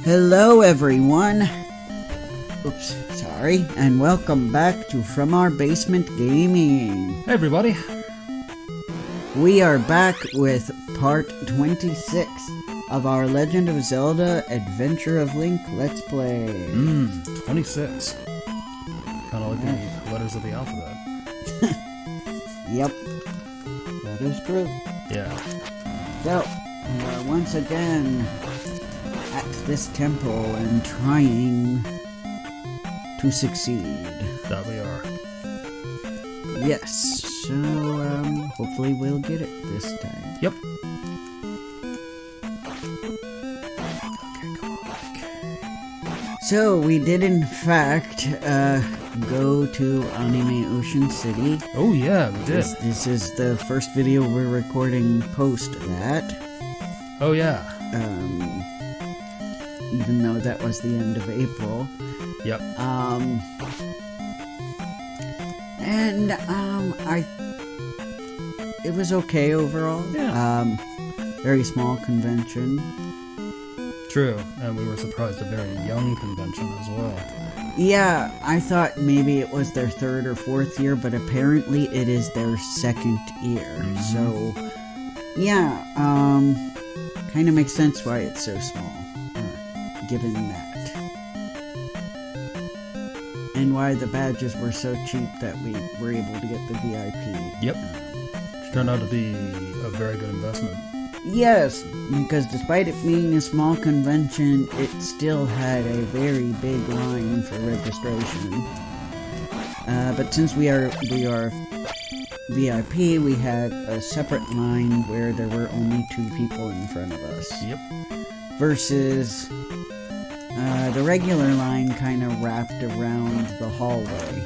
Hello everyone, and welcome back to From Our Basement Gaming. Hey everybody. We are back with part 26 of our Legend of Zelda Adventure of Link Let's Play. 26. Kind of like the letters of the alphabet. Yep, that is true. Yeah. So, we are once again at this temple and trying to succeed. That we are. Yes, so hopefully we'll get it this time. Yep. So we did in fact go to Anime Ocean City. Oh yeah, we did. This is the first video we're recording post that. Oh yeah. Even though that was the end of April. Yep. It was okay overall. Yeah. Very small convention. True, and we were surprised a very young convention as well. Yeah, I thought maybe it was their third or fourth year, but apparently it is their second year. So, yeah, kind of makes sense why it's so small, given that. And why the badges were so cheap that we were able to get the VIP. Yep. Which turned out to be a very good investment. Yes, because despite it being a small convention, it still had a very big line for registration. But since we are VIP, we had a separate line where there were only 2 people in front of us. Yep. Versus the regular line kind of wrapped around the hallway.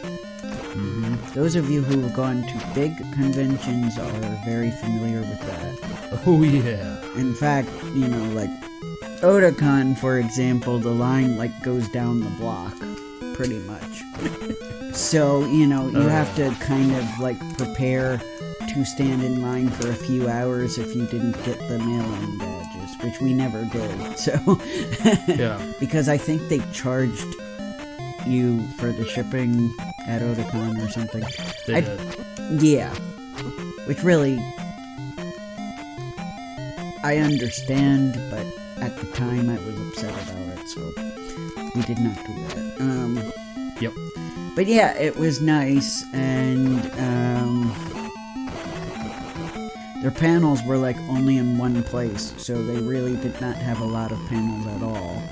Those of you who have gone to big conventions are very familiar with that. Oh yeah. In fact, you know, like Otakon, for example, the line like goes down the block, pretty much. So, you know, you have to kind of like prepare to stand in line for a few hours if you didn't get the mail-in badges, which we never did. So, Yeah. because I think they charged you for the shipping at Otakon or something. They did. Yeah. Which really, I understand, but at the time I was upset about it, so we did not do that. Yep. But yeah, it was nice, and their panels were like only in one place, so they really did not have a lot of panels at all.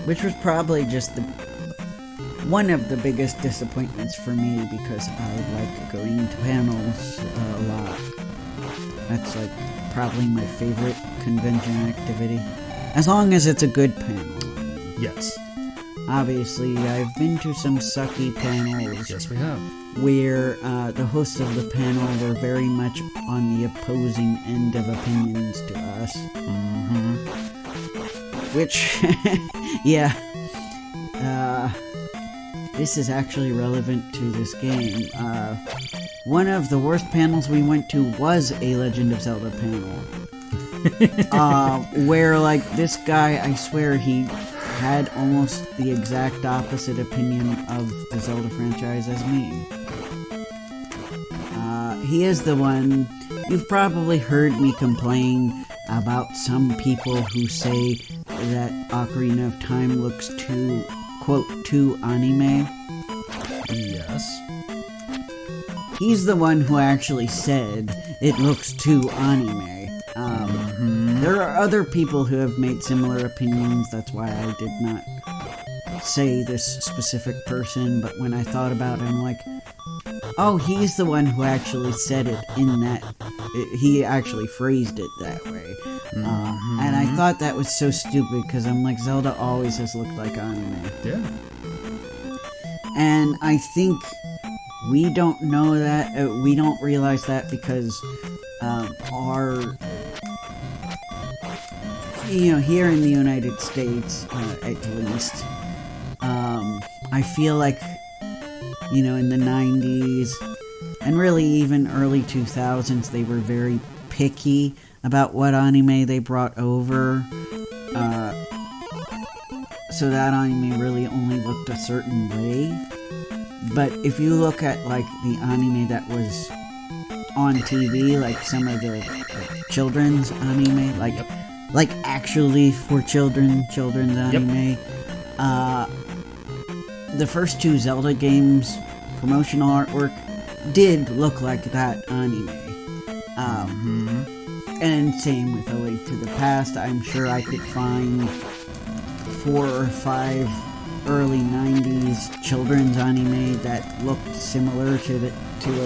Which was probably just one of the biggest disappointments for me, because I like going to panels a lot. That's like probably my favorite convention activity, as long as it's a good panel. Yes. Obviously, I've been to some sucky panels. Yes, we have. Where the hosts of the panel were very much on the opposing end of opinions to us. Which, yeah, this is actually relevant to this game. One of the worst panels we went to was a Legend of Zelda panel. Where, like, this guy, I swear, he had almost the exact opposite opinion of the Zelda franchise as me. He is the one, you've probably heard me complain about some people who say that Ocarina of Time looks too, quote, too anime. Yes. He's the one who actually said it looks too anime. There are other people who have made similar opinions, that's why I did not say this specific person, but when I thought about it, I'm like, oh, he's the one who actually said it in that, he actually phrased it that way. And I thought that was so stupid, because I'm like, Zelda always has looked like anime. Yeah. And I think we don't know that, we don't realize that because our, you know, here in the United States, at least, I feel like, you know, in the 90s, and really even early 2000s, they were very picky about what anime they brought over. so that anime really only looked a certain way. But if you look at like the anime that was on TV, like some of the children's anime, like actually for children's anime, the first 2 Zelda games, promotional artwork, did look like that anime. And same with A Link to the Past. I'm sure I could find 4 or 5 early 90s children's anime that looked similar to A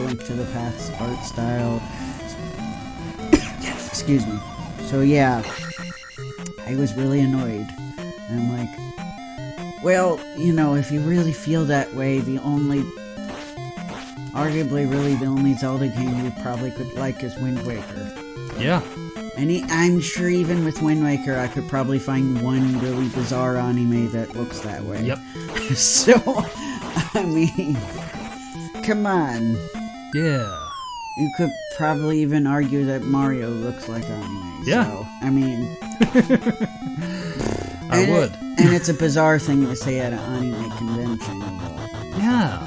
Link to the Past art style. Excuse me. So yeah, I was really annoyed. And I'm like, well, you know, if you really feel that way, arguably really the only Zelda game you probably could like is Wind Waker. Yeah. And I'm sure even with Wind Waker, I could probably find one really bizarre anime that looks that way. Yep. So, I mean, come on. Yeah. You could probably even argue that Mario looks like anime. Yeah. So, I mean... I would. And it's a bizarre thing to say at an anime convention. Yeah.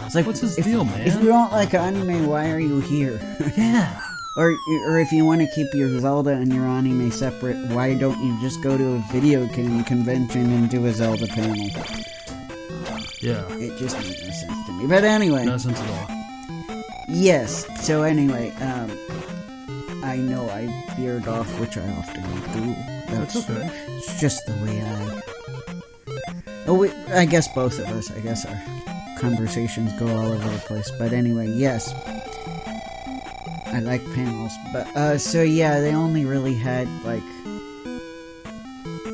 It's like, what's his deal, man? If you don't like anime, why are you here? Yeah. Or if you want to keep your Zelda and your anime separate, why don't you just go to a video game convention and do a Zelda panel? Yeah. It just made no sense to me. But anyway. No sense at all. Yes. So anyway, I know I veered off, which I often do. That's okay. It's just the way I guess both of us. I guess our conversations go all over the place. But anyway, yes. I like panels, but, so yeah, they only really had, like,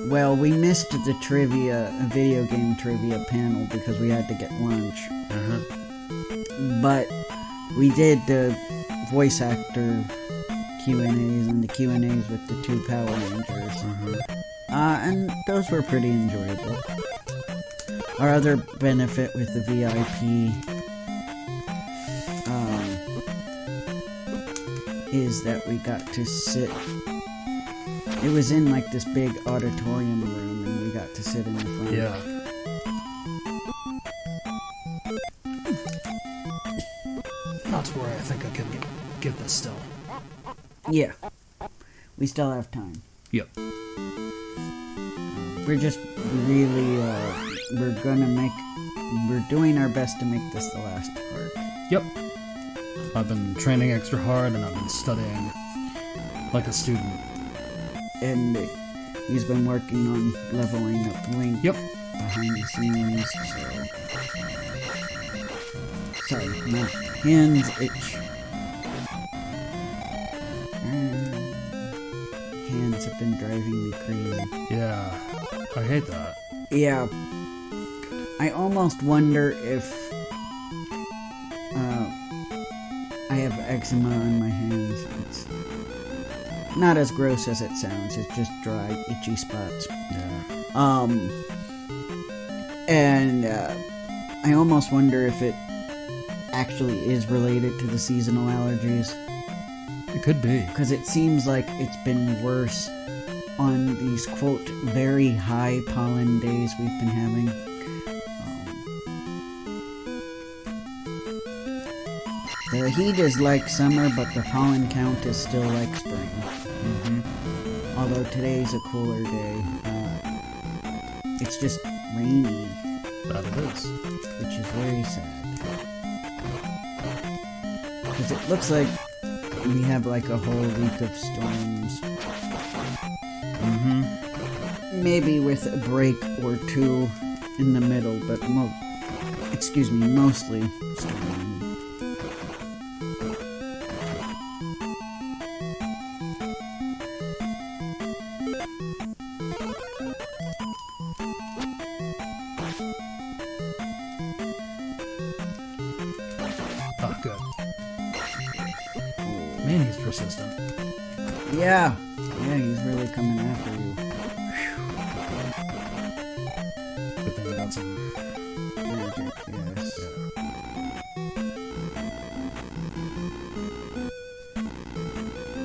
well, we missed the video game trivia panel because we had to get lunch. But we did the voice actor Q&As and the Q&As with the 2 Power Rangers. And those were pretty enjoyable. Our other benefit with the VIP, is that we got to sit. It was in like this big auditorium room, and we got to sit in the front. Yeah. That's where I think I can get this still. Yeah. We still have time. Yep. We're just really, we're doing our best to make this the last part. Yep. I've been training extra hard, and I've been studying like a student. And he's been working on leveling up Link. Yep. Behind the scenes, so... Sorry, my hands itch. Hands have been driving me crazy. Yeah, I hate that. Yeah. I almost wonder if I have eczema on my hands. It's not as gross as it sounds. It's just dry, itchy spots. Yeah. And I almost wonder if it actually is related to the seasonal allergies. It could be. Because it seems like it's been worse on these, quote, very high pollen days we've been having. The heat is like summer, but the pollen count is still like spring. Although today's a cooler day. It's just rainy. That it is. Which is very sad. Because it looks like we have like a whole week of storms. Maybe with a break or 2 in the middle, but mostly stormy. Oh, good. Man, he's persistent. Yeah. Yeah, he's really coming after you. Good thing about some magic, yes.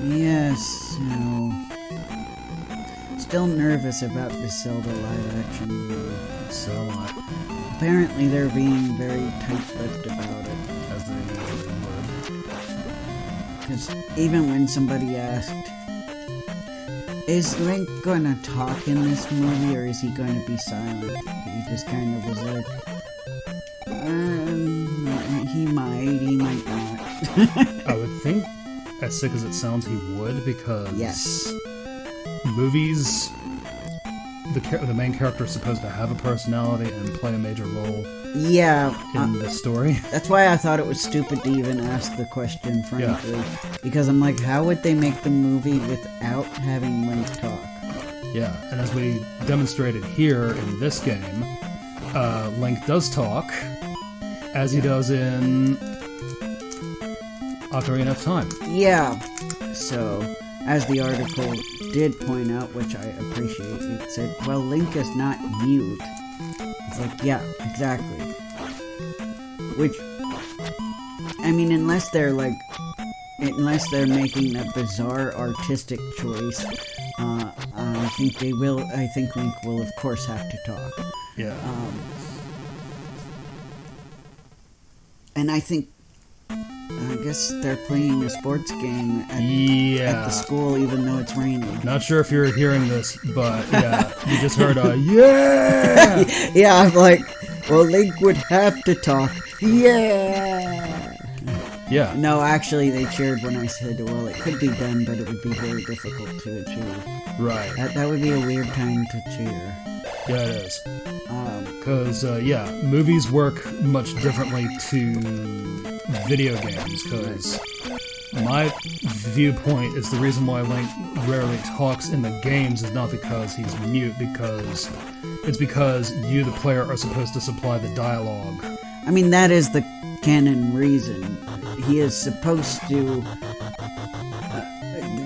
Yes, still nervous about this Zelda live-action movie. So am I. Apparently they're being very tight-lipped about it. As they usually would. Because even when somebody asked, is Link gonna talk in this movie, or is he gonna be silent? He just kind of was like, he might not. I would think, as sick as it sounds, he would, because Yes. movies, the main character is supposed to have a personality and play a major role Yeah, in the story. that's why I thought it was stupid to even ask the question, frankly. Because I'm like, how would they make the movie without having Link talk? Yeah, and as we demonstrated here in this game, Link does talk, as he does in Ocarina of Time. Yeah, so, as the article did point out, which I appreciate, it said, well, Link is not mute. It's like, yeah, exactly. Which, I mean, unless they're making a bizarre artistic choice, I think Link will of course have to talk. Yeah. And I guess they're playing a sports game at the school, even though it's raining. Not sure if you're hearing this, but yeah, you just heard a yeah! Yeah, I'm like, well, Link would have to talk. Yeah! Yeah. No, actually, they cheered when I said, well, it could be done, but it would be very difficult to achieve. Right. That would be a weird time to cheer. Yeah, it is. Because, movies work much differently to video games, because my viewpoint is the reason why Link rarely talks in the games is not because he's mute, because it's because you, the player, are supposed to supply the dialogue. I mean, that is the canon reason. He is supposed to...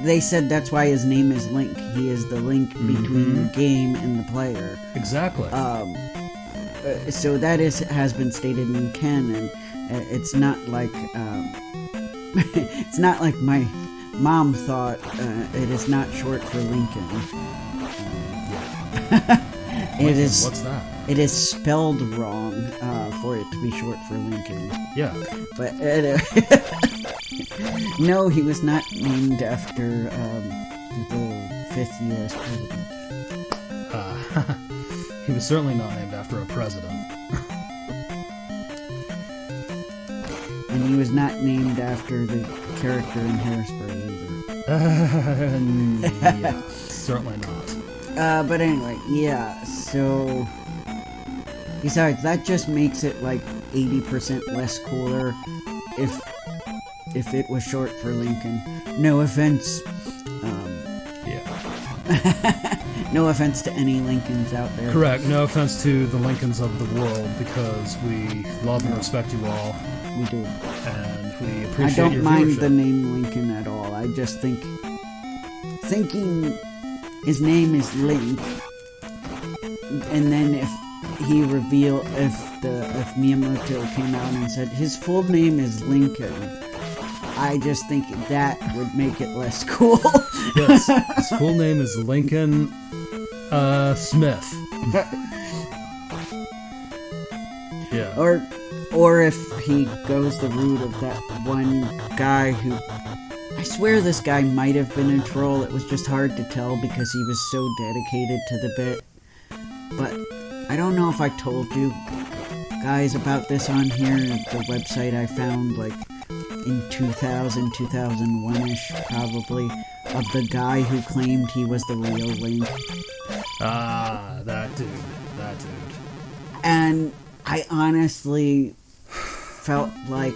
they said that's why his name is Link. He is the link between the game and the player. Exactly. So that has been stated in canon. It's not like it's not like my mom thought. It is not short for Lincoln. It is. What's that? It is spelled wrong for it to be short for Lincoln. Yeah. But no, he was not named after the 5th U.S. president. He was certainly not named after a president. And he was not named after the character in Hairspray either. Yeah, certainly not. But anyway, yeah, so... Besides, that just makes it like 80% less cooler if it was short for Lincoln. No offense. Yeah. No offense to any Lincolns out there. Correct. No offense to the Lincolns of the world, because we love and respect you all. We do. And we appreciate your I don't mind viewership. the name Lincoln at all. I just thinking his name is Link, and then if Miyamoto came out and said his full name is Lincoln, I just think that would make it less cool. Yes, his full name is Lincoln Smith. Yeah. Or if he goes the route of that one guy who... I swear this guy might have been a troll. It was just hard to tell because he was so dedicated to the bit. But I don't know if I told you guys about this on here. The website I found, like, in 2000, 2001-ish, probably, of the guy who claimed he was the real Link. Ah, that dude. And I honestly felt like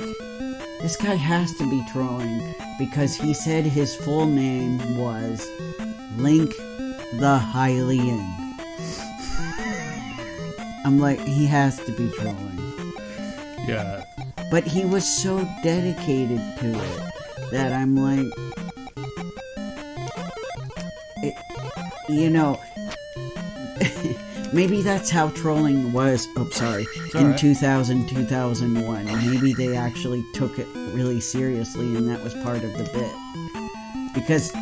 this guy has to be trolling, because he said his full name was Link the Hylian. I'm like, he has to be trolling. Yeah. But he was so dedicated to it that I'm like, maybe that's how trolling was, in 2000, 2001. Maybe they actually took it really seriously and that was part of the bit. Because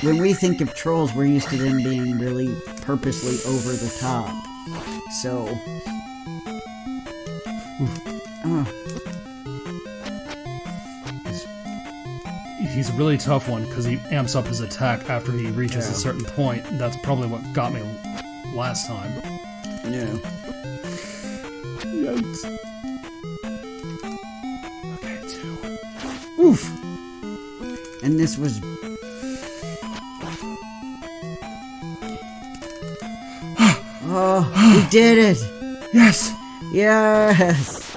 when we think of trolls, we're used to them being really purposely over the top. So... He's a really tough one because he amps up his attack after he reaches a certain point. That's probably what got me last time. Yeah. Yikes. Okay, 2. Oof! And this was... Oh, we did it! Yes! Yes!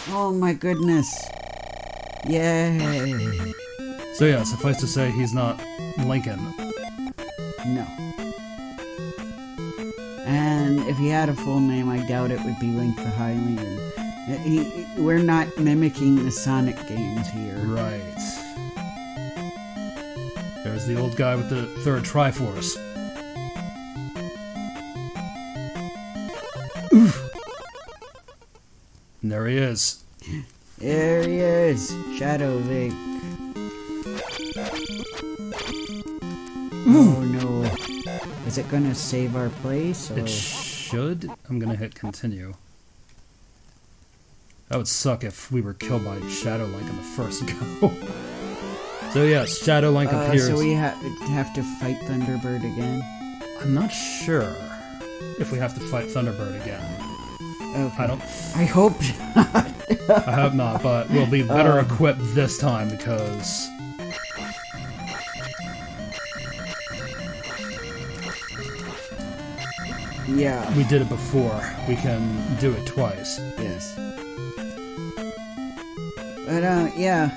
Oh my goodness. Yay! So yeah, suffice to say, he's not Lincoln. No. And if he had a full name, I doubt it would be Link the Hylian. We're not mimicking the Sonic games here. Right. There's the old guy with the third Triforce. Oof! And there he is. There he is, Shadow Link. Oh no. Is it gonna save our place? Or? It should. I'm gonna hit continue. That would suck if we were killed by Shadow Link in the first go. So yes, Shadow Link appears. So we have to fight Thunderbird again? I'm not sure if we have to fight Thunderbird again. Okay. I hope not. I hope not, but we'll be better equipped this time because... Yeah. We did it before. We can do it twice. Yes. But, yeah.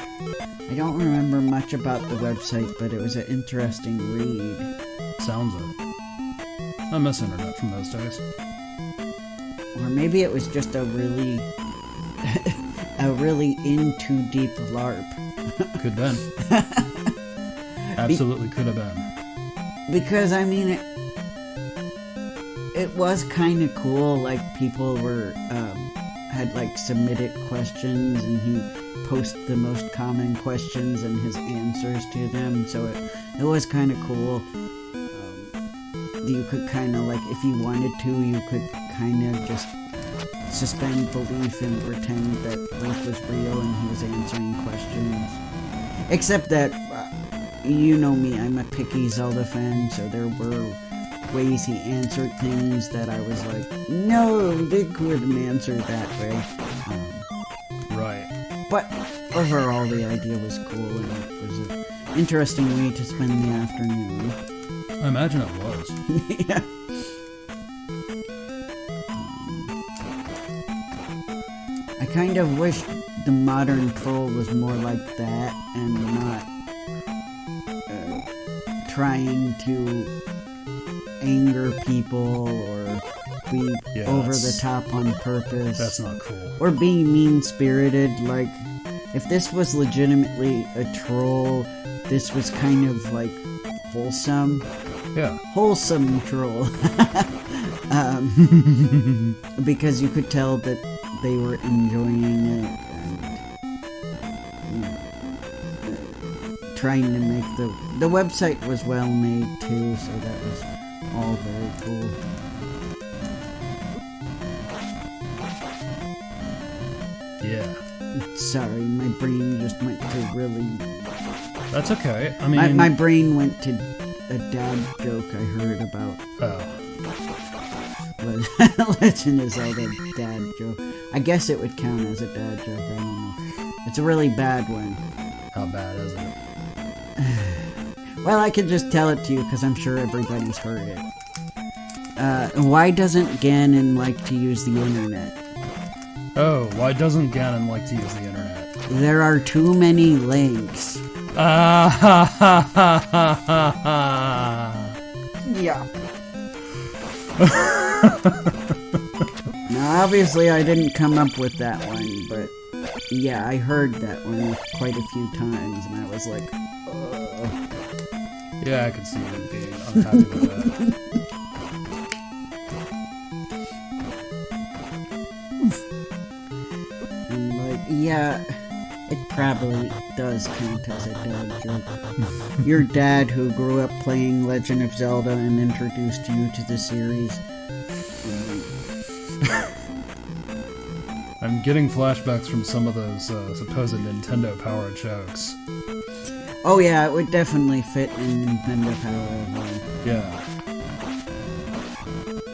I don't remember much about the website, but it was an interesting read. Sounds it. I miss internet from those days. Or maybe it was just a really... a really in-too-deep LARP. Could have been. Absolutely could have been. Because, I mean, it was kind of cool, like, people were, had, like, submitted questions, and he posted the most common questions and his answers to them, so it was kind of cool. You could kind of, like, if you wanted to, you could kind of just suspend belief and pretend that Link was real and he was answering questions. Except that, you know me, I'm a picky Zelda fan, so there were ways he answered things that I was like, no, Link wouldn't answer that way. Right. But overall, the idea was cool, and it was an interesting way to spend the afternoon. I imagine it was. Yeah. I kind of wish the modern troll was more like that and not trying to anger people or be over the top on purpose. That's not cool. Or being mean-spirited. Like, if this was legitimately a troll, this was kind of like wholesome. Yeah. Wholesome troll. Because you could tell that they were enjoying it and trying to make the website was well made too, so that was all very cool. Yeah. Sorry, my brain just went to really... That's okay. I mean... My brain went to a dad joke I heard about. Oh. Legend of Zelda dad joke. I guess it would count as a dad joke, I don't know. It's a really bad one. How bad is it? Well, I can just tell it to you because I'm sure everybody's heard it. Why doesn't Ganon like to use the internet? Oh, why doesn't Ganon like to use the internet? There are too many links. Yeah. Now, obviously, I didn't come up with that one, but yeah, I heard that one quite a few times, and I was like, ugh. Yeah, I can see you being unhappy with that. And like, yeah, It probably does count as a dad joke. Your dad who grew up playing Legend of Zelda and introduced you to the series. I'm getting flashbacks from some of those supposed Nintendo-powered jokes. Oh yeah, it would definitely fit in Nintendo Power as well. Yeah.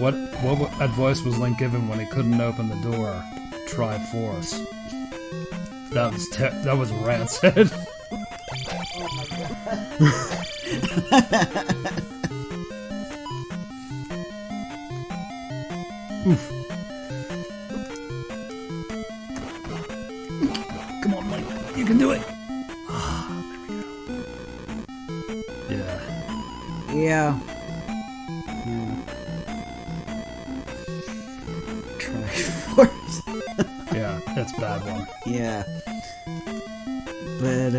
What advice was Link given when he couldn't open the door? Try Force. That was rancid. Oof. Come on, Link. You can do it. There we go. Yeah. Triforce. Yeah, that's a bad one. Yeah. But,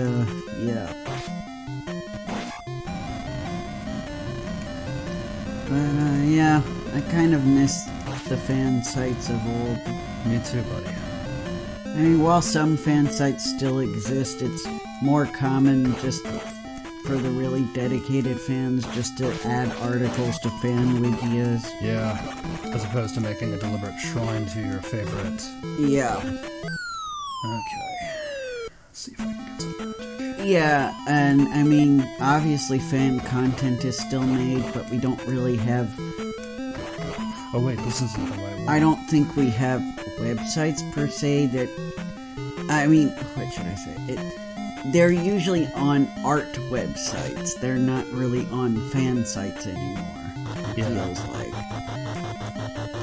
yeah. But, yeah. I kind of miss the fan sites of old. Me too, buddy. I mean, while some fan sites still exist, it's more common just for the really dedicated fans just to add articles to fan wikias. Yeah, as opposed to making a deliberate shrine to your favorite. Yeah. Okay. Let's see if I can get some magic. Yeah, and I mean, obviously fan content is still made, but we don't really have... Oh wait, this isn't the right one. I don't think we have websites per se that... I mean, what should I say? They're usually on art websites. They're not really on fan sites anymore, it feels like.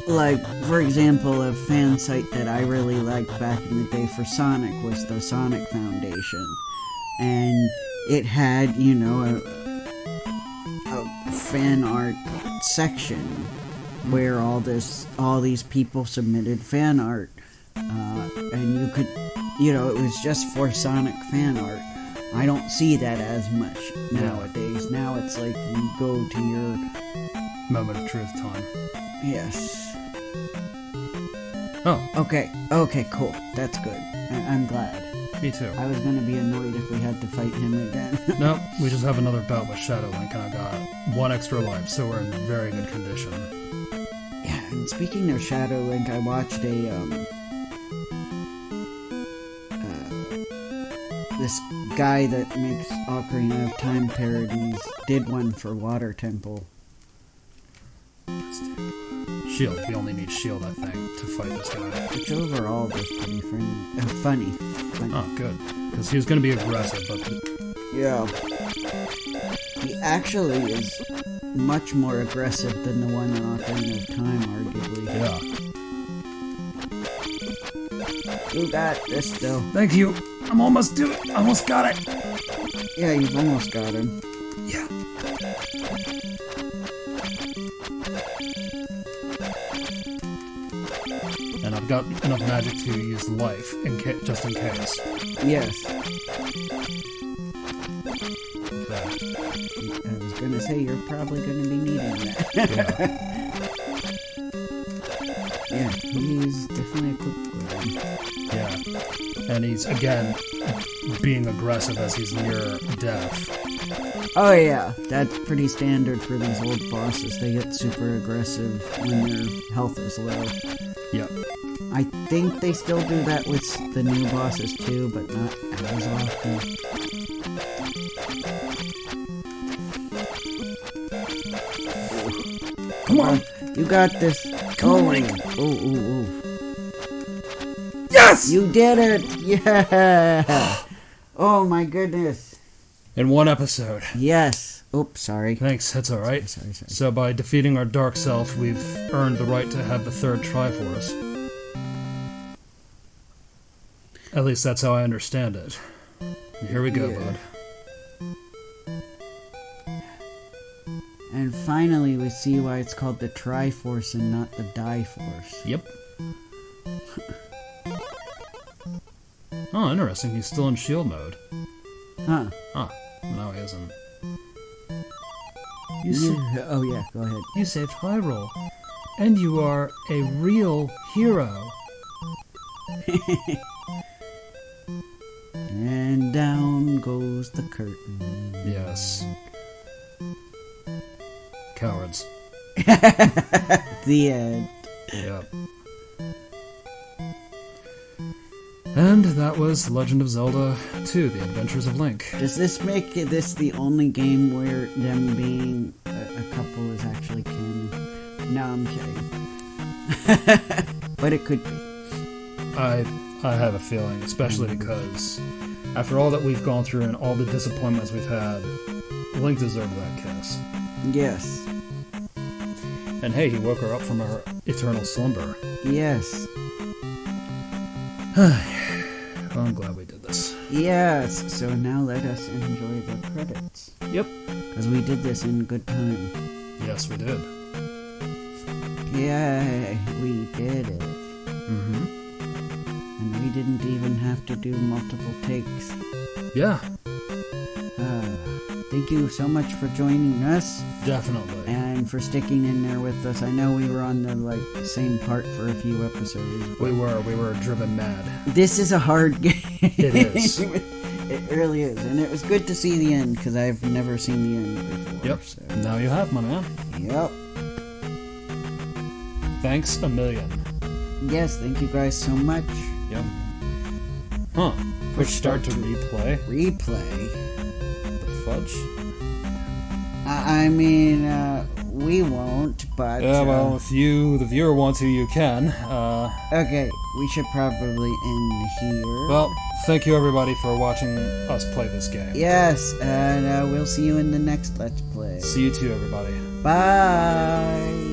Like, for example, a fan site that I really liked back in the day for Sonic was the Sonic Foundation. And it had, you know, a fan art section where all these people submitted fan art. And you could, you know, it was just for Sonic fan art. I don't see that as much nowadays. Now it's like you go to your... Moment of truth time. Yes. Oh. Okay, cool. That's good. I'm glad. Me too. I was gonna be annoyed if we had to fight him again. No, we just have another bout with Shadow Link, and I got one extra life, so we're in very good condition. Yeah, and speaking of Shadow Link, I watched this guy that makes Ocarina of Time parodies did one for Water Temple. Shield. We only need shield, I think, to fight this guy. Which overall was pretty funny. Oh, good. Because he was going to be aggressive, but... Yeah. He actually is much more aggressive than the one in Ocarina of Time, arguably. Yeah. You got this, though. Thank you. I'm almost got it. Yeah, you've almost got him. Yeah. And I've got enough magic to use life, just in case. Yes. Okay. I was gonna say, you're probably gonna be needing that. Yeah. Yeah, he's definitely a quick one. Yeah. And he's, again, being aggressive as he's near death. Oh yeah, that's pretty standard for these old bosses. They get super aggressive when their health is low. Yep. I think they still do that with the new bosses too, but not as often. Come on! You got this. Come on, Link! Oh. Yes! You did it! Yeah! Oh my goodness. In one episode. Yes. Oops, sorry. Thanks, that's alright. Sorry. So by defeating our dark self, we've earned the right to have the third Triforce. At least that's how I understand it. Here we go, bud. And finally we see why it's called the Triforce and not the Die-Force. Yep. Oh, interesting. He's still in shield mode. Huh. Ah, no he isn't. Oh yeah, go ahead. You saved Hyrule. And you are a real hero. and down goes the curtain. Yes. Cowards. The end. Yep. And that was Legend of Zelda 2, The Adventures of Link. Does this make this the only game where them being a couple is actually canon? No, I'm kidding. But it could be. I have a feeling, especially because after all that we've gone through and all the disappointments we've had, Link deserved that kiss. Yes. And hey, he woke her up from her eternal slumber. Yes. Well, I'm glad we did this. Yes. So now let us enjoy the credits. Yep. Because we did this in good time. Yes, we did. Yay, we did it. Mm-hmm. And we didn't even have to do multiple takes. Yeah. Thank you so much for joining us. Definitely. And for sticking in there with us. I know we were on the same part for a few episodes. We were driven mad. This is a hard game. It is. It really is. And it was good to see the end, because I've never seen the end before. Yep. So. Now you have, my man. Yep. Thanks a million. Yes, thank you guys so much. Yep. Huh. Push start to replay. Replay. The fudge? I mean, we won't, but... Yeah, well, if you, the viewer, want to, you can. Okay, we should probably end here. Well, thank you everybody for watching us play this game. Yes, and we'll see you in the next Let's Play. See you too, everybody. Bye!